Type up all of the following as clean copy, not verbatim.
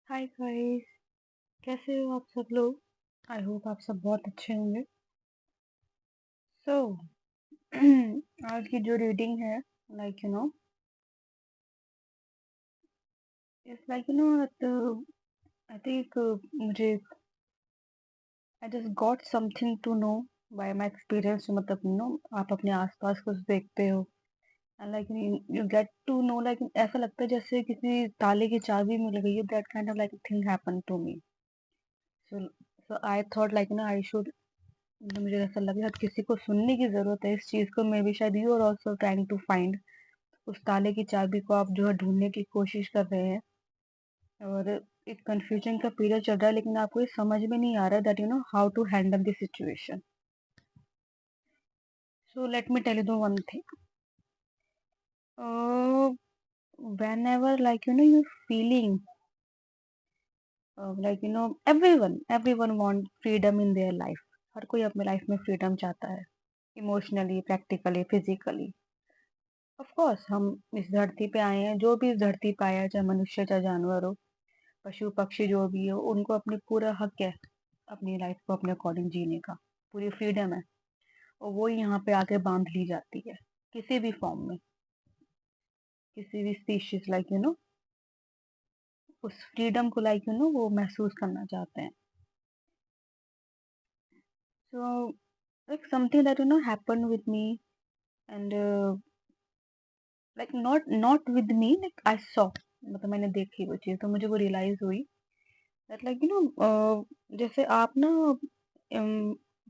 Hi guys. कैसे हो आप सब लोग। आई होप आप सब बहुत अच्छे होंगे। सो आज की जो रीडिंग है like you know it's like I think मुझे I just got something to know by my experience. मतलब आप अपने आसपास कुछ देखते हो and like you get to know like ऐसा लगता है जैसे किसी ताले की चाबी मिल गई है। That kind of like thing happen to me. So so I thought like I should मुझे ऐसा लगा हर किसी को सुनने की जरूरत है इस चीज को। मे बी शायद you are also trying to find उस ताले की चाबी को आप जो है ढूंढने की कोशिश कर रहे हैं। और एक कंफ्यूजन का पीरियड चल रहा है लेकिन आपको ये समझ में नहीं आ रहा that you know how to handle this situation. So let me tell you the one thing. Whenever like you feeling everyone want freedom in their life. हर कोई अपने लाइफ में फ्रीडम चाहता है, emotionally, practically, physically. Of course हम इस धरती पे आए हैं, जो भी इस धरती पे आया है, चाहे मनुष्य चाहे जानवर हो, पशु पक्षी जो भी हो, उनको अपने पूरा हक है अपनी लाइफ को अपने अकॉर्डिंग जीने का। पूरी फ्रीडम है और वो यहाँ पे आके बांध ली जाती है किसी भी फॉर्म में, किसी भी स्पीशीज उस फ्रीडम को वो महसूस करना चाहते हैं। So like something that happen with me and like not with me, like I saw. मतलब मैंने देखी वो चीज तो मुझे वो रियलाइज हुई दैट जैसे आप ना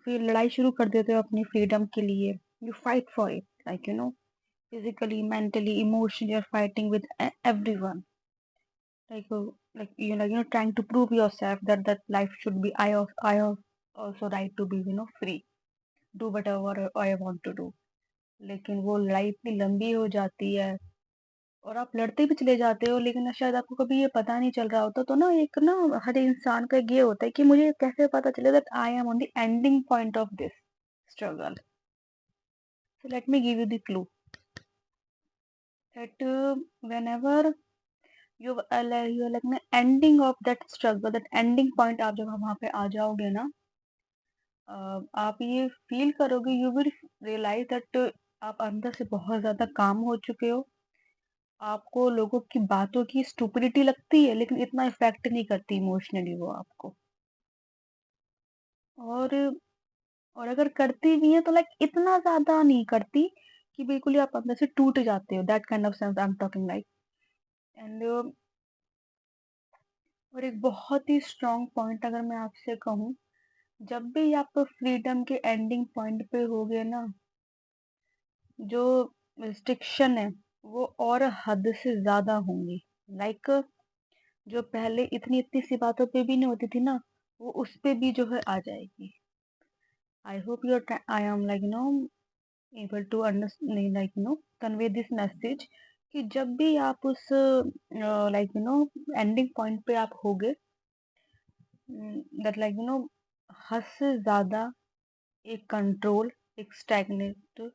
फिर लड़ाई शुरू कर देते हो अपनी फ्रीडम के लिए। You fight for it physically, mentally, emotionally, you are fighting with everyone. like uh, trying to prove yourself that life should be I also right to be free, do whatever I want to do। लेकिन वो लड़ाई इतनी लंबी हो जाती है और आप लड़ते भी चले जाते हो लेकिन शायद आपको कभी ये पता नहीं चल रहा होता। तो ना हर इंसान का ये होता है कि मुझे कैसे पता चले that I M on the ending point of this struggle. So let me give you the clue that whenever you are like ना ending of that struggle, that ending point, आप जब वहां पे आ जाओगे ना, आप ये फील करोगे, यू विल रियलाइज दैट आप अंदर से बहुत ज्यादा काम हो चुके हो। आपको लोगों की बातों की स्टुपिडिटी लगती है लेकिन इतना इफेक्ट नहीं करती इमोशनली वो आपको। और और अगर करती भी है तो लाइक इतना ज्यादा नहीं करती कि बिल्कुल ही आप अंदर से टूट जाते हो। That kind of sense I am talking like. And और एक बहुत ही स्ट्रांग पॉइंट अगर मैं आपसे कहूँ, जब भी आप फ्रीडम के एंडिंग पॉइंट पे होगे ना, जो रिस्ट्रिक्शन है वो और हद से ज्यादा होंगी। लाइक जो पहले इतनी इतनी सी बातों पे भी नहीं होती थी ना, वो उस पे भी जो है आ जाएगी। I hope your I am able to understand convey this message कि जब भी आप उस एंडिंग पॉइंट पे आप होगे, दैट हद से ज्यादा एक कंट्रोल, एक stagnate,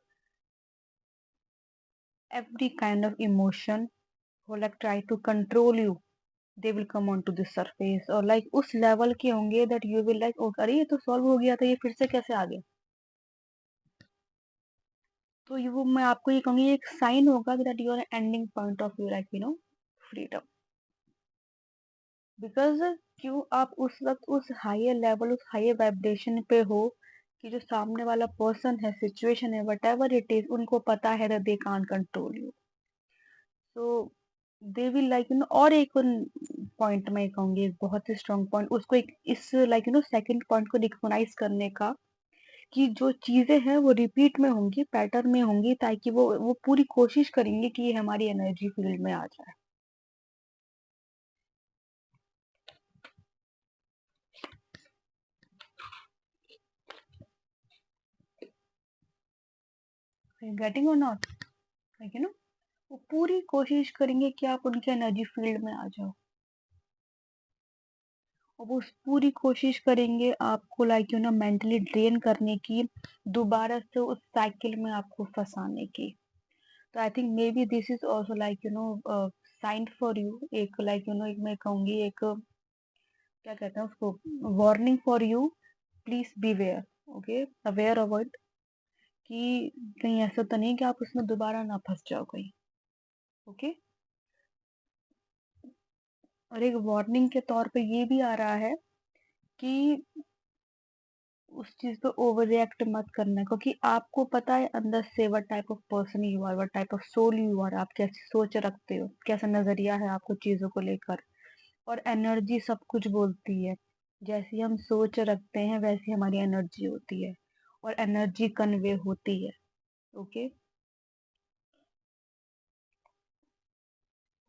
every kind of emotion who like try to control you, they will come onto the surface और उस लेवल के होंगे that you will like oh अरे ये तो सॉल्व हो गया था, ये फिर से कैसे आ गया। तो ये वो मैं आपको ये कहूंगी, एक साइन होगा that you are ending point of you freedom. Because क्यों आप उस वक्त उस हायर लेवल, उस हायर वाइब्रेशन पे हो कि जो सामने वाला पर्सन है, सिचुएशन है, वट एवर इट इज, उनको पता है that they can't control you। So they will और एक पॉइंट मैं कहूंगी, एक बहुत ही स्ट्रांग पॉइंट उसको, एक इस सेकंड पॉइंट को रिकॉग्नाइज करने का कि जो चीजें हैं वो रिपीट में होंगी, पैटर्न में होंगी, ताकि वो पूरी कोशिश करेंगे कि ये हमारी एनर्जी फील्ड में आ जाए। गेटिंग और नॉट, वो पूरी कोशिश करेंगे कि आप उनके एनर्जी फील्ड में आ जाओ। और वो पूरी कोशिश करेंगे आपको मेंटली ड्रेन करने की, दोबारा से उस साइकिल में आपको फंसाने की। तो I think maybe this is also sign for you, एक लाइक यू नो एक मैं कहूंगी एक क्या कहते हैं उसको, warning for you, please beware. Okay, aware avoid, कि कहीं ऐसा तो नहीं कि आप उसमें दोबारा ना फंस जाओ कहीं। ओके, और एक वार्निंग के तौर पे ये भी आ रहा है कि उस चीज पे ओवर रिएक्ट मत करना, क्योंकि आपको पता है अंदर से what type of person you are, what type of soul you are, आप कैसी सोच रखते हो, कैसा नजरिया है आपको चीजों को लेकर। और एनर्जी सब कुछ बोलती है, जैसी हम सोच रखते हैं वैसी हमारी एनर्जी होती है, और एनर्जी कन्वे होती है। ओके,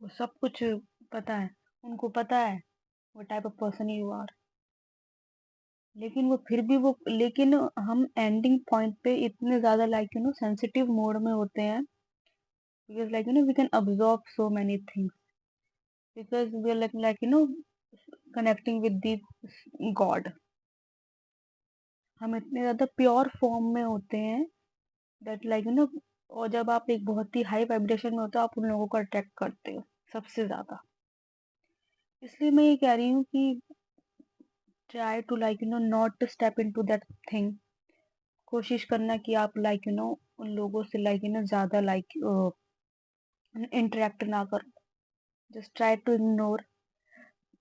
वो सब कुछ पता है, उनको पता है वो type of person you are. लेकिन वो फिर भी वो, लेकिन हम एंडिंग पॉइंट पे इतने ज्यादा like you no sensitive mode में होते हैं, because like you know we can absorb so many things, because we are like you know connecting with the god, हम इतने ज्यादा प्योर फॉर्म में होते हैं दैट लाइक यू नो, और जब आप एक बहुत ही हाई वाइब्रेशन में होते हो आप उन लोगों को अट्रैक्ट करते हो सबसे ज्यादा। इसलिए मैं ये कह रही हूँ कि try to like you know not to step into that thing. कोशिश करना कि आप लाइक यू नो उन लोगों से लाइक यू नो ज्यादा लाइक इंटरेक्ट ना करो, जस्ट ट्राई टू इग्नोर।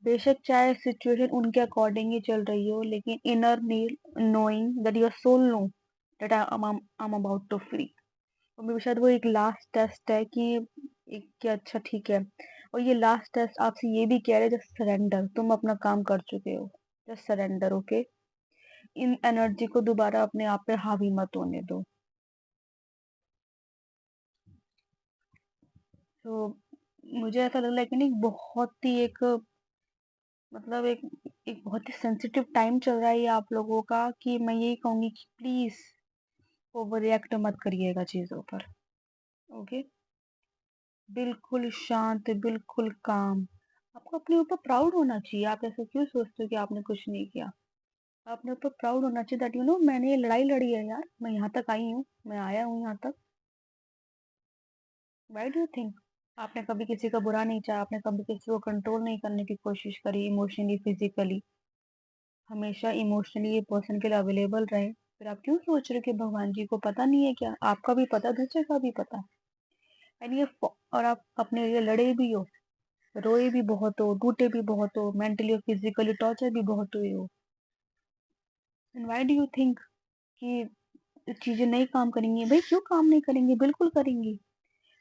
बेशक चाहे सिचुएशन उनके अकॉर्डिंग ही चल रही हो, लेकिन inner need knowing that your soul know that I am about to free. और मेरे शायद वो एक लास्ट टेस्ट है कि एक कि अच्छा ठीक है, और ये लास्ट टेस्ट आपसे ये भी कह रहे हैं जस्ट सरेंडर, तुम अपना काम कर चुके हो, जस्ट सरेंडर। ओके, इन एनर्जी को दोबारा अपने आप पे हावी मत होने दो। तो मुझे ऐसा लग रहा है कि नहीं बहुत ही एक मतलब एक बहुत ही सेंसिटिव टाइम चल रहा है ये आप लोगों का, कि मैं यही कहूंगी कि प्लीज ओवर रिएक्ट मत करिएगा चीजों पर। ओके, बिल्कुल शांत, बिल्कुल काम। आपको अपने ऊपर प्राउड होना चाहिए, आप ऐसा क्यों सोचते हो कि आपने कुछ नहीं किया। अपने ऊपर प्राउड होना चाहिए दैट यू नो मैंने ये लड़ाई लड़ी है यार, मैं यहाँ तक आई हूँ, मैं आया हूँ यहाँ तक। व्हाई डू यू थिंक आपने कभी किसी का बुरा नहीं चाहा, आपने कभी किसी को कंट्रोल नहीं करने की कोशिश करी इमोशनली फिजिकली, हमेशा इमोशनली ये पर्सन के लिए अवेलेबल रहे, फिर आप क्यों सोच रहे हो कि भगवान जी को पता नहीं है क्या, आपका भी पता दूसरे का भी पता। एंड ये और आप अपने लिए लड़े भी हो, रोए भी बहुत हो, टूटे भी बहुत हो, मेंटली और फिजिकली टॉर्चर भी बहुत हुए हो। And why do you think कि चीजें नहीं काम करेंगी, भाई क्यों काम नहीं करेंगी, बिल्कुल करेंगी।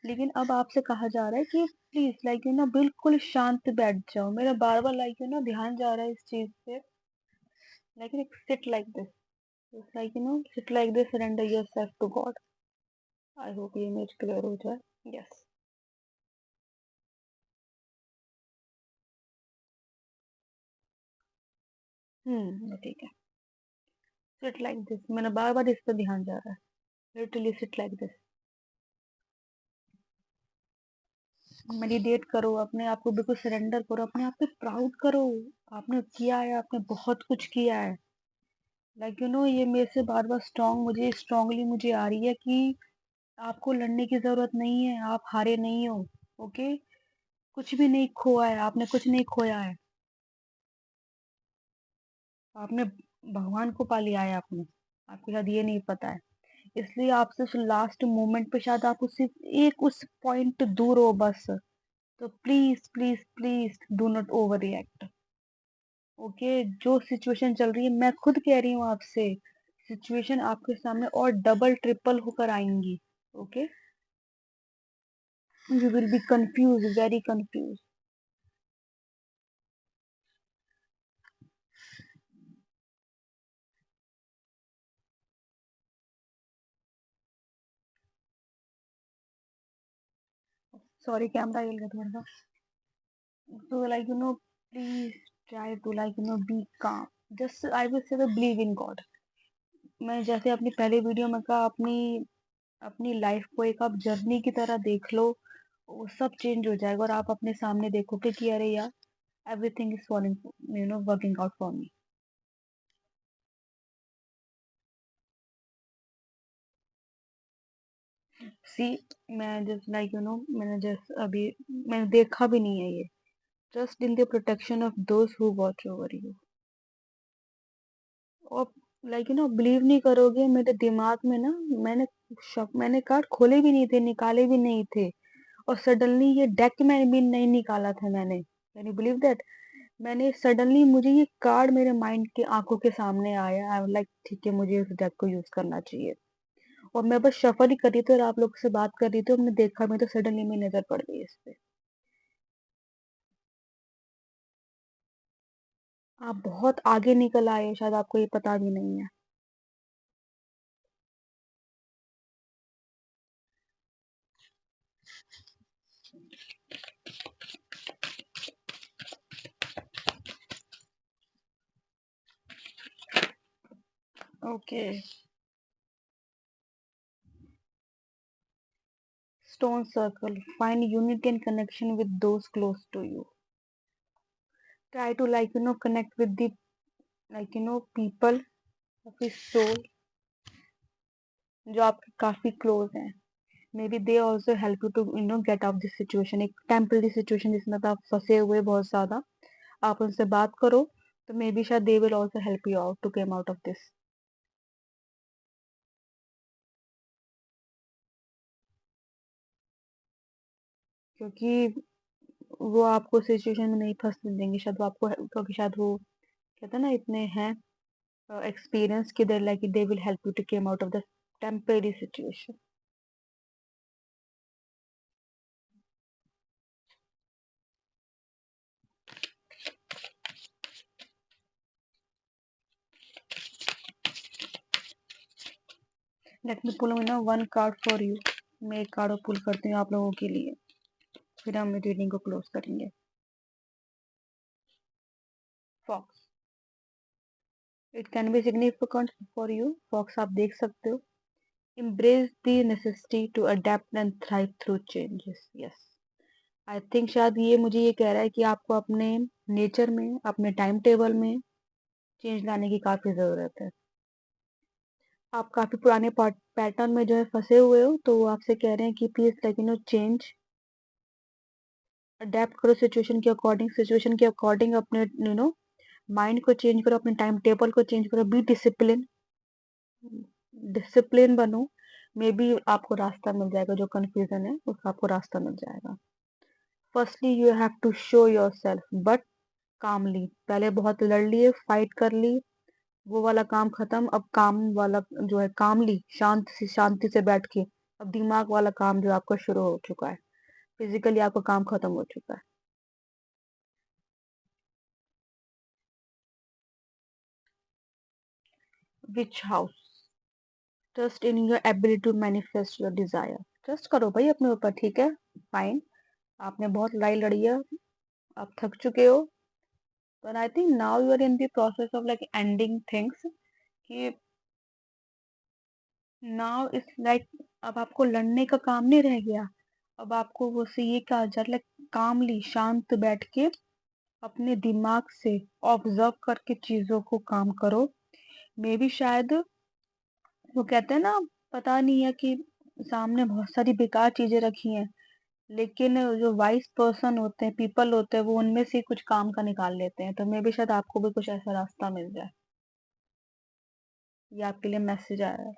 लेकिन अब आपसे कहा जा रहा है कि प्लीज लाइक यू ना बिल्कुल शांत बैठ जाओ, मेरा बार बार लाइक यू ना ध्यान जा रहा है इस चीज पे, like sit like this, just like you know sit like this, surrender yourself to god। I hope ये इमेज क्लियर हो जाए। यस, ठीक है, सिट लाइक दिस, मैंने बार बार इस पर ध्यान जा रहा है, literally sit like this. Meditate करो, अपने आप को बिल्कुल सरेंडर करो, अपने आप पे प्राउड करो, आपने किया है, आपने बहुत कुछ किया है। लाइक यू नो ये मेरे से बार बार मुझे स्ट्रांगली मुझे आ रही है कि आपको लड़ने की जरूरत नहीं है, आप हारे नहीं हो। ओके, कुछ भी नहीं खोआ है, आपने कुछ नहीं खोया है, आपने भगवान को पा लिया है आपने, आपके साथ ये नहीं पता है। इसलिए आप सिर्फ लास्ट मोमेंट पे शायद आप उससे एक उस पॉइंट दूर हो बस। तो please please please do not over react. Okay, जो सिचुएशन चल रही है मैं खुद कह रही हूँ आपसे, सिचुएशन आपके सामने और डबल ट्रिपल होकर आएंगी। Okay, you will be confuse, very confuse. Sorry camera हिल गया थोड़ा सा। So like you know, please try to like you know be calm. Just I will say the believe in God। मैं जैसे अपनी पहले वीडियो में कहा, अपनी अपनी लाइफ को एक आप जर्नी की तरह देख लो, वो सब चेंज हो जाएगा और आप अपने सामने देखोगे कि अरे यार everything is falling you know working out for me. See मैं जस्ट लाइक मैंने जस्ट अभी मैंने देखा भी नहीं है ये। Trust in the protection of those who watch over you. और बिलीव नहीं करोगे, मेरे दिमाग में ना मैंने मैंने कार्ड खोले भी नहीं थे, निकाले भी नहीं थे, और सडनली ये डेक में भी नहीं निकाला था मैंने। Can you believe that? मैंने सडनली मुझे ये कार्ड मेरे माइंड के आंखों के सामने आया। आई लाइक ठीक है, मुझे इस डेक को यूज करना चाहिए। और मैं बस शफल ही कर रही थी और आप लोग से बात कर रही थी, और मैंने देखा, मैं तो सडनली मेरी नजर पड़ गई इस पे। आप बहुत आगे निकल आए, शायद आपको ये पता भी नहीं है। Okay. Stone circle, find unity and connection with those close to you. Try to connect with the people of his soul जो आपके काफी क्लोज हैं। Maybe they also help you to get out this situation, एक temporary situation जिसमें आप फंसे हुए बहुत ज्यादा। आप उनसे बात करो, तो मे बी शायद they will also help you out to came out of this. क्योंकि वो आपको सिचुएशन में नहीं फंसने देंगे, शायद वो आपको, क्योंकि शायद वो कहते हैं ना, इतने हैं एक्सपीरियंस कि they will help you to came out of the temporary situation. Let me pull one card for you. मैं एक कार्ड पुल करती हूँ आप लोगों के लिए, फिर हम रीडिंग को क्लोज करेंगे। Fox, it can be significant for you. Fox, आप देख सकते हो, embrace the necessity to adapt and thrive through changes। yes, I think शायद ये मुझे ये कह रहा है कि आपको अपने नेचर में, अपने टाइम टेबल में चेंज लाने की काफी जरूरत है। आप काफी पुराने पैटर्न में जो है फंसे हुए हो, तो वो आपसे कह रहे हैं कि प्लीज चेंज, अडेप्ट करो सिचुएशन के अकॉर्डिंग, सिचुएशन के अकॉर्डिंग अपने माइंड को चेंज करो, अपने टाइम टेबल को चेंज करो, बी डिसिप्लिन, डिसिप्लिन बनो। मे बी आपको रास्ता मिल जाएगा, जो कंफ्यूजन है उसका आपको रास्ता मिल जाएगा। Firstly you have to show yourself but calmly. पहले बहुत लड़ लिए, फाइट कर ली, वो वाला काम खत्म। अब काम वाला जो है, कामली, शांति से बैठ के, अब दिमाग वाला काम जो आपका शुरू हो चुका है। फिजिकली आपका काम खत्म हो चुका है। Witch house, trust in your ability to manifest your desire. Trust करो भाई अपने ऊपर, ठीक है, फाइन। आपने बहुत लड़ाई लड़ी है, आप थक चुके हो, पर I think now you are in the process of ending things, कि नाउ इट्स अब आपको लड़ने का काम नहीं रह गया। अब आपको वो से ये कहा जाए, कामली, शांत बैठ के अपने दिमाग से ऑब्जर्व करके चीजों को काम करो। मे बी शायद वो कहते हैं ना, पता नहीं है कि सामने बहुत सारी बेकार चीजें रखी हैं, लेकिन जो वाइस पर्सन होते हैं, पीपल होते हैं, वो उनमें से कुछ काम का निकाल लेते हैं। तो मे बी शायद आपको भी कुछ ऐसा रास्ता मिल जाए। ये आपके लिए मैसेज आया है।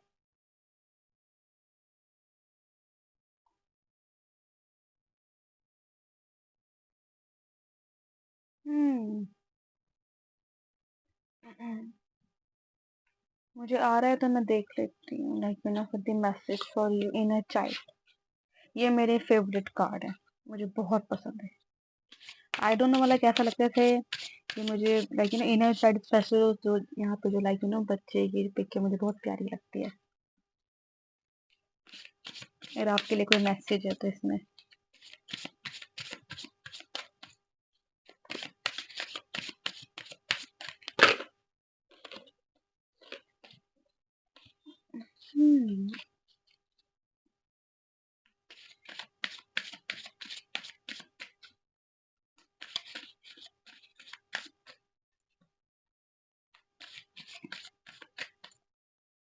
हम्म। मुझे आ रहा है तो मैं देख लेती हूँ। Message for you in a child. ये मेरे फेवरेट कार्ड है, मुझे बहुत पसंद है। आई डोंट नो, मतलब कैसा लगता है कि मुझे इनर चाइल्ड स्पेशल, जो यहाँ पे जो बच्चे की पिक है, मुझे बहुत प्यारी लगती है। अगर आपके लिए कोई मैसेज है तो इसमें। हम्म।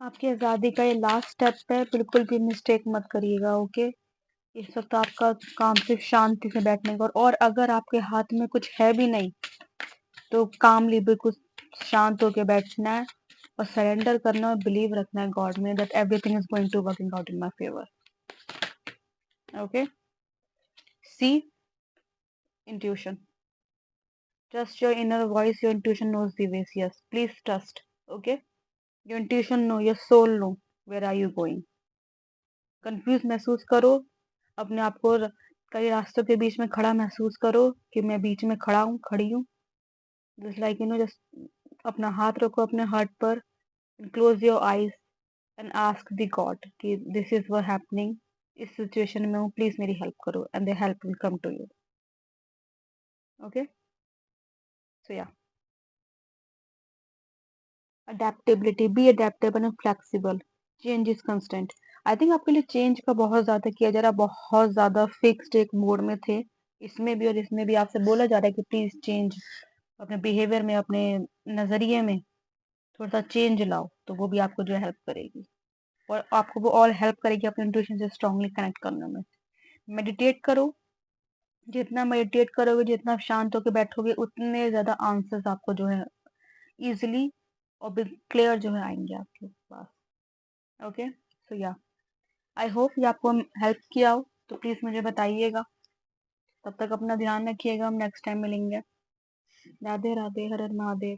आपकी आज़ादी का ये लास्ट स्टेप है, बिल्कुल भी मिस्टेक मत करिएगा, ओके? इस वक़्त आपका काम सिर्फ़ शांति से बैठने का और अगर आपके हाथ में कुछ है भी नहीं, तो कामली बिल्कुल शांत होके बैठना है और सरेंडर करना है और बिलीव रखना है गॉड में that everything is going to working out in my favour, okay? See intuition, trust your inner voice, your intuition knows the ways, yes, please trust, okay? Your intuition know, your soul know where are you going. Confuse महसूस करो, अपने आप को कई रास्तों के बीच में खड़ा महसूस करो कि मैं बीच में खड़ा हूँ, खड़ी हूँ। जस्ट लाइक जस्ट अपना हाथ रखो अपने हार्ट पर, close your eyes and ask the god कि दिस इज व्हाट हैपनिंग, इस सिचुएशन में हूँ, प्लीज मेरी हेल्प करो and the help will come to you, okay? So yeah, adaptability, be adaptable and flexible, change is constant. I think आपके लिए change का बहुत ज्यादा किया जा रहा है, बहुत ज्यादा फिक्स्ड एक मोड में थे इसमें भी, और इसमें भी आपसे बोला जा रहा है कि प्लीज चेंज, अपने बिहेवियर में, अपने नजरिए में थोड़ा सा चेंज लाओ, तो वो भी आपको जो है हेल्प करेगी और आपको वो और हेल्प करेगी अपने इंट्यूशन से स्ट्रांगली कनेक्ट करने में। मेडिटेट करो, जितना मेडिटेट करोगे, जितना आप शांत होकर बैठोगे, उतने ज्यादा आंसर्स आपको जो है इजिली और क्लियर जो है आएंगे आपके पास, ओके? सो या, आई होप ये आपको हेल्प किया हो, तो प्लीज मुझे बताइएगा। तब तक अपना ध्यान रखिएगा, हम नेक्स्ट टाइम मिलेंगे। राधे राधे, हर हर महादेव।